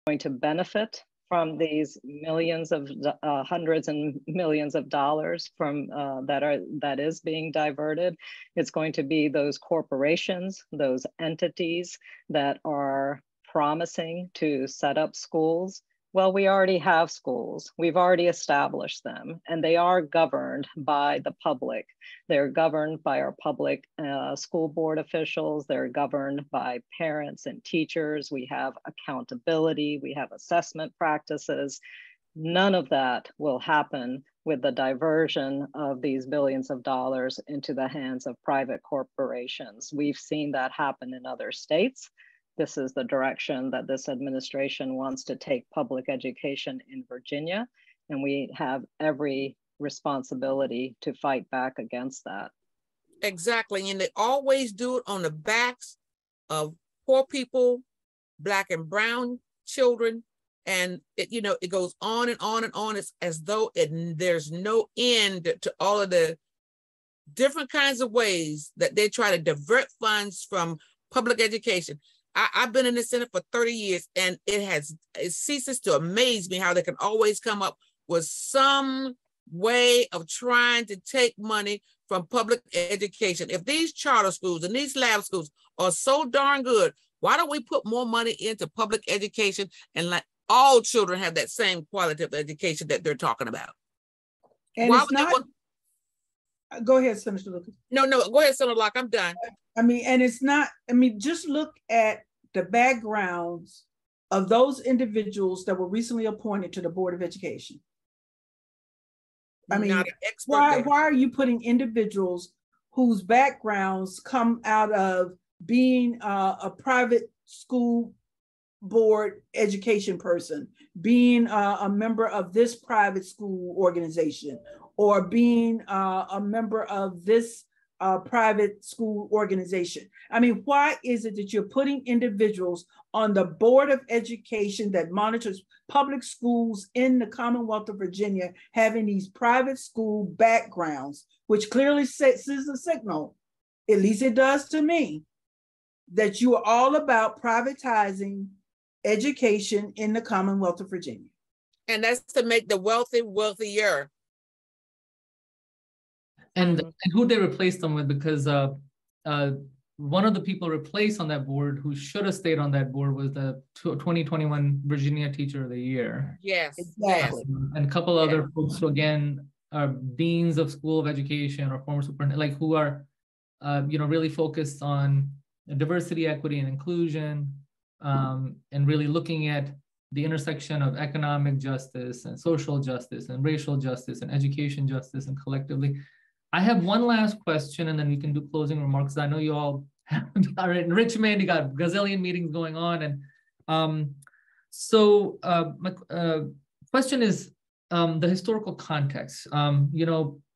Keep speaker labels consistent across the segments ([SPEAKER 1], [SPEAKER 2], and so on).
[SPEAKER 1] going to benefit from these millions of hundreds and millions of dollars from that is being diverted. It's going to be those corporations, those entities that are promising to set up schools. Well, we already have schools. We've already established them, and they are governed by the public. They're governed by our public school board officials. They're governed by parents and teachers. We have accountability. We have assessment practices. None of that will happen with the diversion of these billions of dollars into the hands of private corporations. We've seen that happen in other states. This is the direction that this administration wants to take public education in Virginia, and we have every responsibility to fight back against that.
[SPEAKER 2] Exactly, and they always do it on the backs of poor people, Black and brown children, and it goes on and on and on. It's as though there's no end to all of the different kinds of ways that they try to divert funds from public education. I've been in the Senate for 30 years, and it ceases to amaze me how they can always come up with some way of trying to take money from public education. If these charter schools and these lab schools are so darn good, why don't we put more money into public education and let all children have that same quality of education that they're talking about?
[SPEAKER 3] And
[SPEAKER 2] why
[SPEAKER 3] it's not, go ahead, Senator Lucas.
[SPEAKER 2] No, go ahead, Senator Locke, I'm done.
[SPEAKER 3] And it's not, just look at the backgrounds of those individuals that were recently appointed to the Board of Education. Why are you putting individuals whose backgrounds come out of being a private school board education person, being a member of this private school organization, or being a member of this private school organization? Why is it that you're putting individuals on the Board of Education that monitors public schools in the Commonwealth of Virginia having these private school backgrounds, which clearly sends a signal, at least it does to me, that you are all about privatizing education in the Commonwealth of Virginia?
[SPEAKER 2] And that's to make the wealthy wealthier.
[SPEAKER 4] And who they replaced them with, because one of the people replaced on that board who should have stayed on that board was the 2021 Virginia Teacher of the Year.
[SPEAKER 2] Yes,
[SPEAKER 3] exactly.
[SPEAKER 4] And a couple other folks who, again, are deans of School of Education or former superintendent, who are, really focused on diversity, equity, and inclusion, and really looking at the intersection of economic justice and social justice and racial justice and education justice, and collectively. I have one last question, and then we can do closing remarks. I know you all are in Richmond, you got gazillion meetings going on. And my question is the historical context. I'm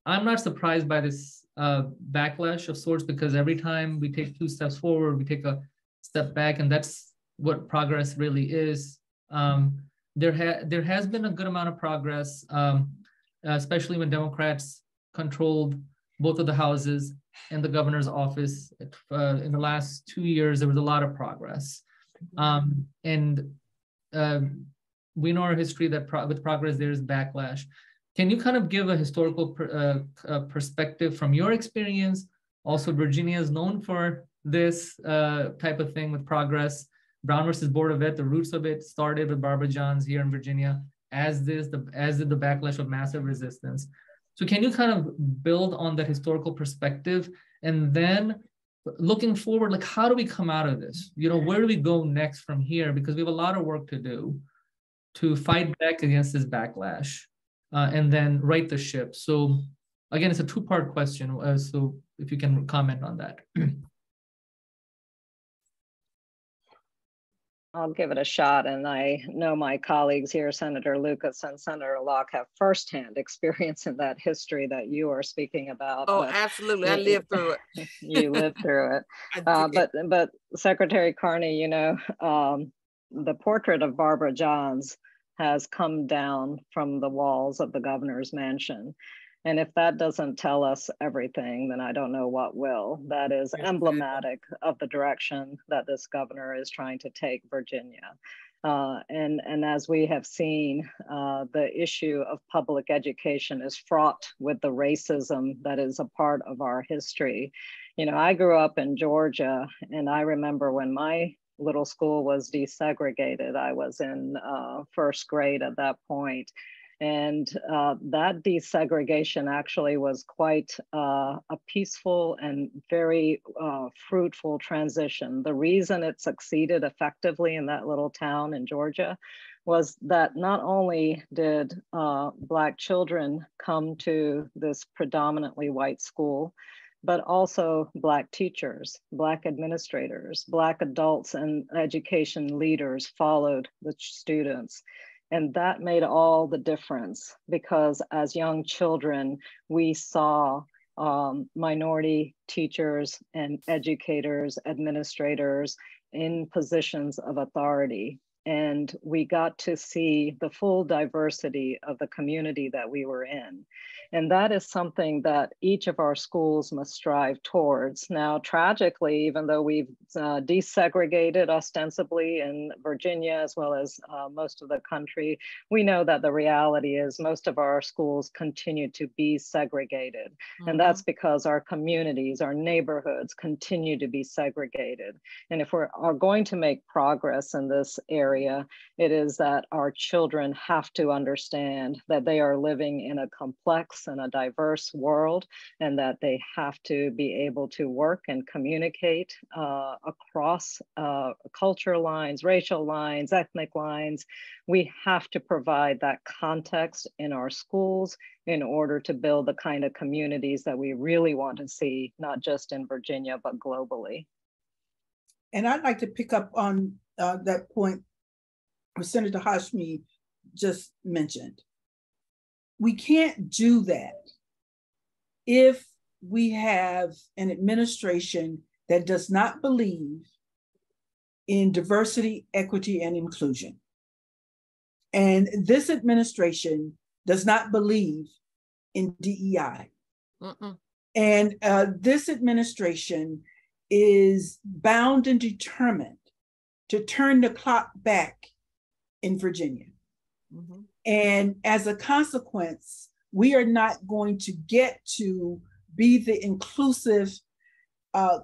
[SPEAKER 4] not surprised by this backlash of sorts, because every time we take 2 steps forward, we take a step back, and that's what progress really is. There has been a good amount of progress, especially when Democrats controlled both of the houses and the governor's office. In the last 2 years, there was a lot of progress. And we know our history that with progress, there's backlash. Can you kind of give a historical perspective from your experience? Also, Virginia is known for this type of thing with progress. Brown versus Board of Ed, the roots of it started with Barbara Johns here in Virginia, as did the backlash of massive resistance. So can you kind of build on that historical perspective, and then looking forward, how do we come out of this? Where do we go next from here? Because we have a lot of work to do to fight back against this backlash and then right the ship. So again, it's a 2-part question. So if you can comment on that.
[SPEAKER 1] I'll give it a shot, and I know my colleagues here, Senator Lucas and Senator Locke, have firsthand experience in that history that you are speaking about.
[SPEAKER 2] Oh, absolutely, I lived through it.
[SPEAKER 1] You lived through it. But Secretary Carney, the portrait of Barbara Johns has come down from the walls of the governor's mansion. And if that doesn't tell us everything, then I don't know what will. That is emblematic of the direction that this governor is trying to take Virginia. And as we have seen, the issue of public education is fraught with the racism that is a part of our history. You know, I grew up in Georgia, and I remember when my little school was desegregated. I was in first grade at that point. And that desegregation actually was quite a peaceful and very fruitful transition. The reason it succeeded effectively in that little town in Georgia was that not only did Black children come to this predominantly white school, but also Black teachers, Black administrators, Black adults and education leaders followed the students. And that made all the difference, because as young children, we saw minority teachers and educators, administrators in positions of authority. And we got to see the full diversity of the community that we were in. And that is something that each of our schools must strive towards. Now, tragically, even though we've desegregated ostensibly in Virginia, as well as most of the country, we know that the reality is most of our schools continue to be segregated. Mm-hmm. And that's because our communities, our neighborhoods continue to be segregated. And if we are going to make progress in this area, it is that our children have to understand that they are living in a complex and a diverse world, and that they have to be able to work and communicate across culture lines, racial lines, ethnic lines. We have to provide that context in our schools in order to build the kind of communities that we really want to see, not just in Virginia, but globally.
[SPEAKER 3] And I'd like to pick up on that point Senator Hashmi just mentioned. We can't do that if we have an administration that does not believe in diversity, equity, and inclusion. And this administration does not believe in DEI. And this administration is bound and determined to turn the clock back in Virginia. Mm-hmm. And as a consequence, we are not going to get to be the inclusive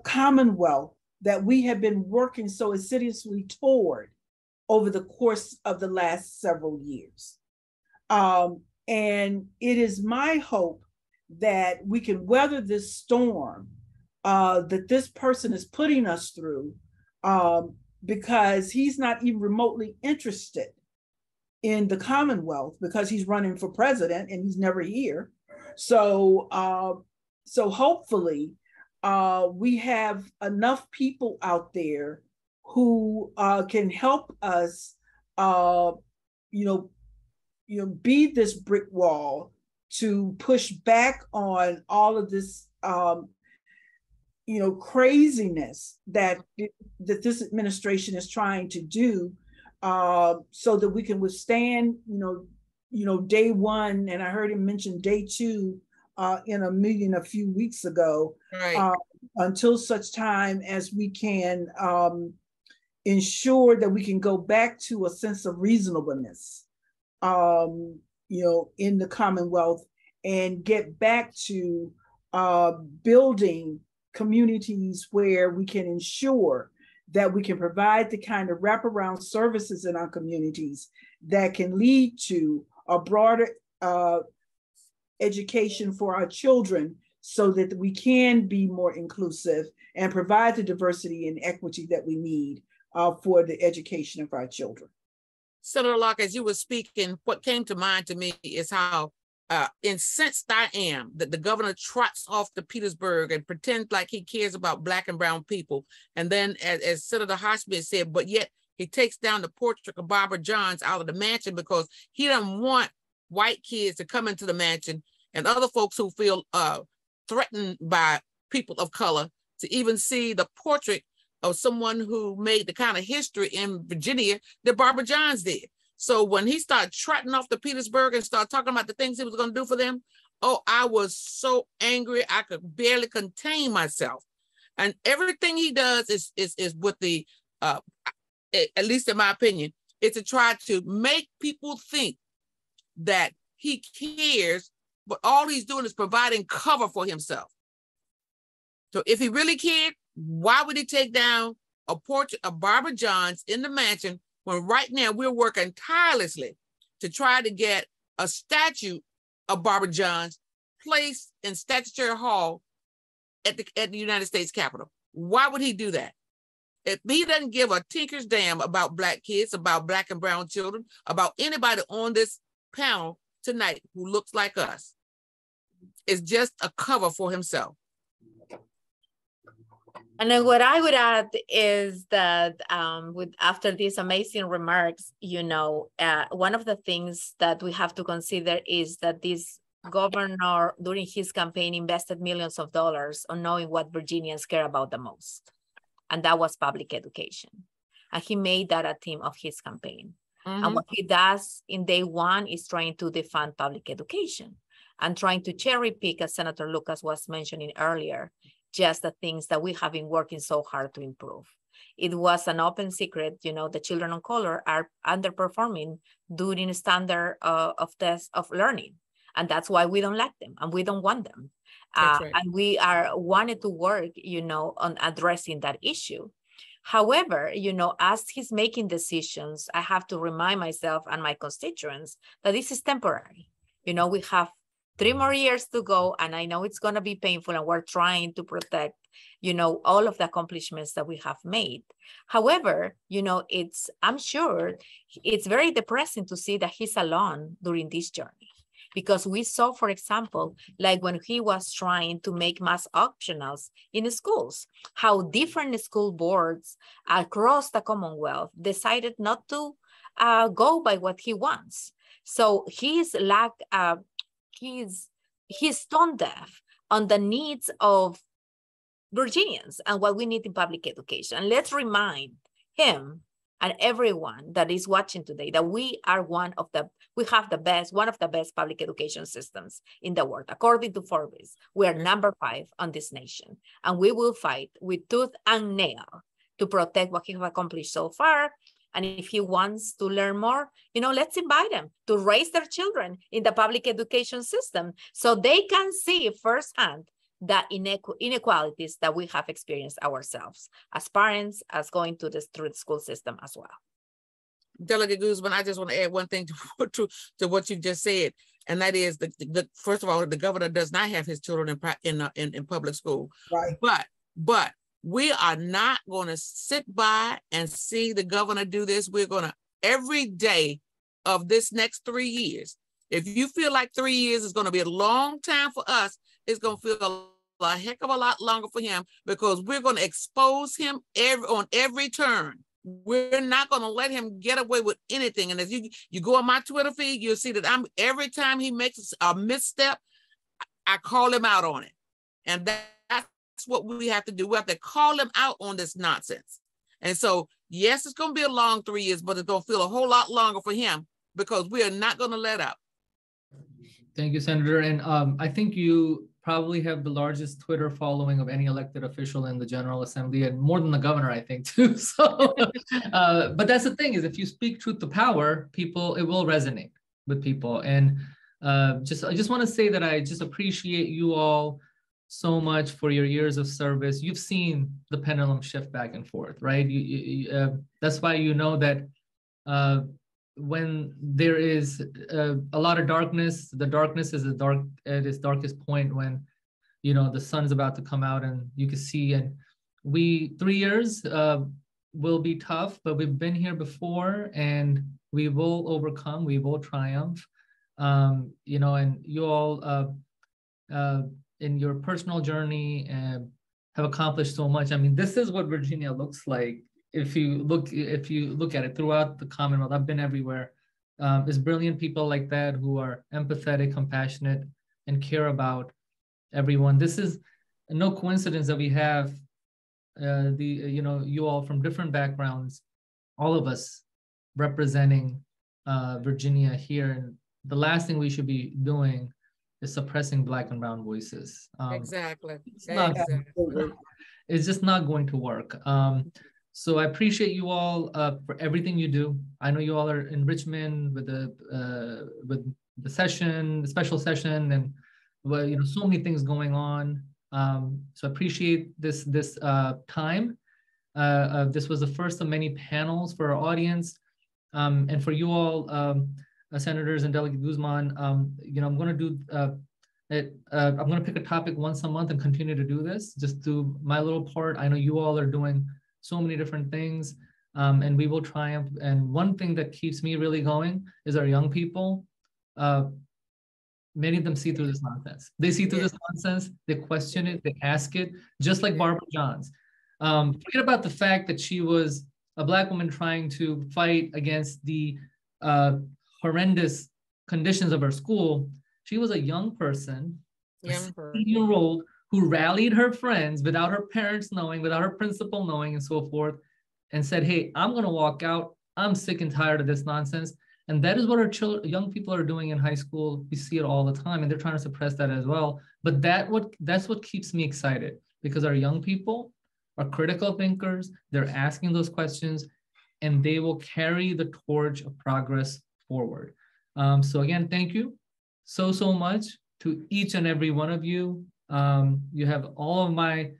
[SPEAKER 3] Commonwealth that we have been working so assiduously toward over the course of the last several years. And it is my hope that we can weather this storm that this person is putting us through, because he's not even remotely interested in the Commonwealth, because he's running for president and he's never here. So hopefully we have enough people out there who can help us, be this brick wall to push back on all of this, craziness that this administration is trying to do, so that we can withstand, day one, and I heard him mention day two in a meeting a few weeks ago, right. Until such time as we can ensure that we can go back to a sense of reasonableness, in the Commonwealth, and get back to building communities where we can ensure that we can provide the kind of wraparound services in our communities that can lead to a broader education for our children, so that we can be more inclusive and provide the diversity and equity that we need for the education of our children.
[SPEAKER 2] Senator Locke, as you were speaking, what came to mind to me is how incensed I am that the governor trots off to Petersburg and pretends like he cares about Black and brown people. And then, as Senator Hashmi said, but yet he takes down the portrait of Barbara Johns out of the mansion because he doesn't want white kids to come into the mansion and other folks who feel threatened by people of color to even see the portrait of someone who made the kind of history in Virginia that Barbara Johns did. So when he started trotting off to Petersburg and started talking about the things he was going to do for them, oh, I was so angry I could barely contain myself. And everything he does is with the, at least in my opinion, is to try to make people think that he cares, but all he's doing is providing cover for himself. So if he really cared, why would he take down a portrait of Barbara Johns in the mansion when right now we're working tirelessly to try to get a statue of Barbara Johns placed in Statuary Hall at the United States Capitol? Why would he do that? If he doesn't give a tinker's damn about Black kids, about Black and brown children, about anybody on this panel tonight who looks like us, it's just a cover for himself.
[SPEAKER 5] And then what I would add is that after these amazing remarks, you know, one of the things that we have to consider is that this governor during his campaign invested millions of dollars on knowing what Virginians care about the most. And that was public education. And he made that a theme of his campaign. Mm-hmm. And what he does in day one is trying to defund public education and trying to cherry pick, as Senator Lucas was mentioning earlier, just the things that we have been working so hard to improve. It was an open secret, you know, the children of color are underperforming during standard of test of learning. And that's why we don't like them and we don't want them. Right. And we wanted to work, you know, on addressing that issue. However, you know, as he's making decisions, I have to remind myself and my constituents that this is temporary. You know, we have 3 more years to go, and I know it's going to be painful, and we're trying to protect, you know, all of the accomplishments that we have made. However, you know, I'm sure it's very depressing to see that he's alone during this journey, because we saw, for example, like when he was trying to make math optionals in schools, how different school boards across the Commonwealth decided not to go by what he wants. So he's tone deaf on the needs of Virginians and what we need in public education. And let's remind him and everyone that is watching today that we have one of the best public education systems in the world. According to Forbes, we are number 5 on this nation, and we will fight with tooth and nail to protect what he has accomplished so far. And if he wants to learn more, you know, let's invite them to raise their children in the public education system so they can see firsthand the inequalities that we have experienced ourselves as parents, as going through the school system as well.
[SPEAKER 2] Delegate Guzman, I just want to add one thing to what you just said, and that is first of all, the governor does not have his children in public school, right? But we are not going to sit by and see the governor do this. We're going to, every day of this next 3 years, if you feel like 3 years is going to be a long time for us, it's going to feel a heck of a lot longer for him, because we're going to expose him on every turn. We're not going to let him get away with anything. And as you go on my Twitter feed, you'll see that every time he makes a misstep, I call him out on it. And that's what we have to do. We have to call him out on this nonsense. And so, yes, it's going to be a long 3 years, but it's going to feel a whole lot longer for him, because we are not going to let up.
[SPEAKER 4] Thank you, Senator. And I think you probably have the largest Twitter following of any elected official in the General Assembly, and more than the governor, I think, too. So, but that's the thing, is if you speak truth to power, it will resonate with people. And I just want to say that I just appreciate you all so much for your years of service. You've seen the pendulum shift back and forth, right? That's why you know that when there is a lot of darkness, the darkness is at its darkest point when, you know, the sun's about to come out and you can see. And 3 years will be tough, but we've been here before and we will overcome, we will triumph. You know, and you all in your personal journey have accomplished so much. I mean, this is what Virginia looks like. If you look at it throughout the Commonwealth, I've been everywhere. There's brilliant people like that who are empathetic, compassionate, and care about everyone. This is no coincidence that we have you all from different backgrounds, all of us representing Virginia here. And the last thing we should be doing is suppressing Black and brown voices.
[SPEAKER 2] Exactly.
[SPEAKER 4] It's just not going to work. So I appreciate you all for everything you do. I know you all are in Richmond with the session, the special session, and well, you know, so many things going on. So I appreciate this time. This was the first of many panels for our audience, and for you all, senators and Delegate Guzman. You know, I'm going to do. I'm going to pick a topic once a month and continue to do this. Just do my little part. I know you all are doing so many different things, and we will triumph. And one thing that keeps me really going is our young people. Many of them see through this nonsense. They see through this nonsense, they question it, they ask it, just like Barbara Johns. Forget about the fact that she was a Black woman trying to fight against the horrendous conditions of her school. She was a young person, a 16-year-old who rallied her friends without her parents knowing, without her principal knowing, and so forth, and said, hey, I'm going to walk out. I'm sick and tired of this nonsense. And that is what our young people are doing in high school. We see it all the time, and they're trying to suppress that as well. But that's what keeps me excited, because our young people are critical thinkers. They're asking those questions, and they will carry the torch of progress forward. So again, thank you so much to each and every one of you. You have all of my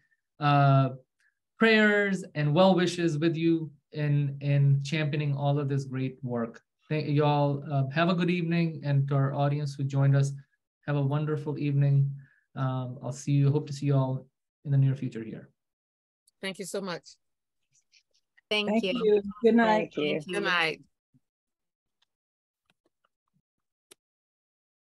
[SPEAKER 4] prayers and well wishes with you in championing all of this great work. Thank you all. Have a good evening, and to our audience who joined us, have a wonderful evening. I'll see you. Hope to see you all in the near future here.
[SPEAKER 2] Thank you so much.
[SPEAKER 5] Thank you.
[SPEAKER 3] Good night.
[SPEAKER 1] Thank you.
[SPEAKER 2] Good night.